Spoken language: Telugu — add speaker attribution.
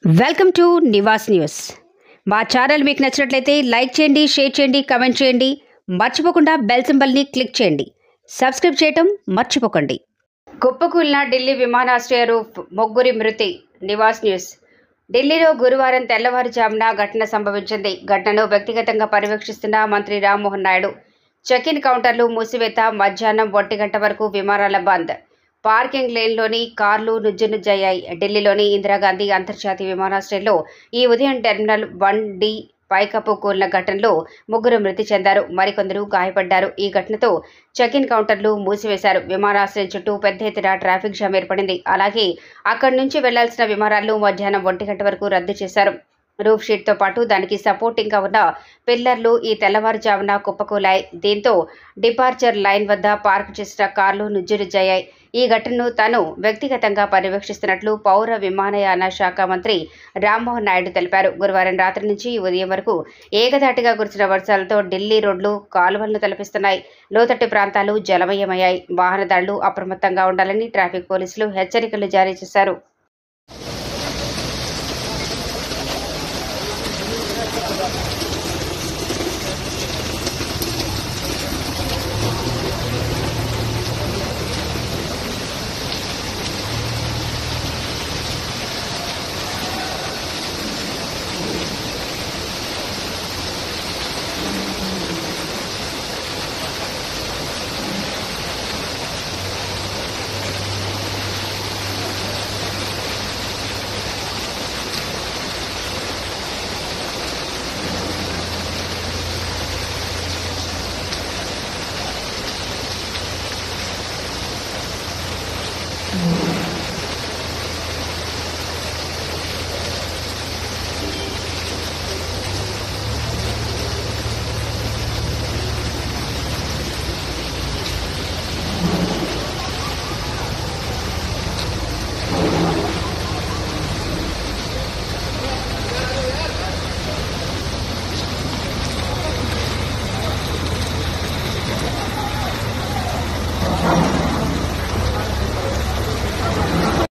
Speaker 1: Welcome to Nivas news. మా ఛానల్ మీకు నచ్చినట్లయితే లైక్ చేయండి, షేర్ చేయండి, కామెంట్ చేయండి. మర్చిపోకుండా బెల్ సింబల్ని క్లిక్ చేయండి. సబ్స్క్రైబ్ చేయటం మర్చిపోకండి. కుప్పకూలిన ఢిల్లీ విమానాశ్రయ రూఫ్, ముగ్గురి మృతి. నివాస్ న్యూస్. ఢిల్లీలో గురువారం తెల్లవారుజామున ఘటన సంభవించింది. ఘటనను వ్యక్తిగతంగా పర్యవేక్షిస్తున్న మంత్రి రామ్మోహన్ నాయుడు. చెక్-ఇన్ కౌంటర్లు మూసివేత, మధ్యాహ్నం 1 గంట వరకు విమానాల బంద్. పార్కింగ్ లేన్లోని కార్లు నుజ్జునుజ్జయ్యాయి. ఢిల్లీలోని ఇందిరాగాంధీ అంతర్జాతీయ విమానాశ్రయంలో ఈ ఉదయం టెర్మినల్ 1D పైకప్పు కూలిన ఘటనలో ముగ్గురు మృతి చెందారు, మరికొందరు గాయపడ్డారు. ఈ ఘటనతో చెక్-ఇన్ కౌంటర్లు మూసివేశారు. విమానాశ్రయం చుట్టూ పెద్ద ఎత్తున ట్రాఫిక్ జామ్ ఏర్పడింది. అలాగే అక్కడి నుంచి వెళ్లాల్సిన విమానాలను మధ్యాహ్నం 1 గంట వరకు రద్దు చేశారు. రూఫ్ షీట్తో పాటు దానికి సపోర్టింగ్గా ఉన్న పిల్లర్లు ఈ తెల్లవారుజామున కుప్పకూలాయి. దీంతో డిపార్చర్ లైన్ వద్ద పార్క్ చేసిన కార్లు నుజ్జునుజ్జయ్యాయి. ఈ ఘటనను తాను వ్యక్తిగతంగా పర్యవేక్షిస్తున్నట్లు పౌర విమానయాన శాఖ మంత్రి రామ్మోహన్ నాయుడు తెలిపారు. గురువారం రాత్రి నుంచి ఈ ఉదయం వరకు ఏకధాటిగా కురిసిన వర్షాలతో ఢిల్లీ రోడ్లు కాలువలను తలపిస్తున్నాయి. లోతట్టు ప్రాంతాలు జలమయమయ్యాయి. వాహనదారులు అప్రమత్తంగా ఉండాలని ట్రాఫిక్ పోలీసులు హెచ్చరికలు జారీ చేశారు.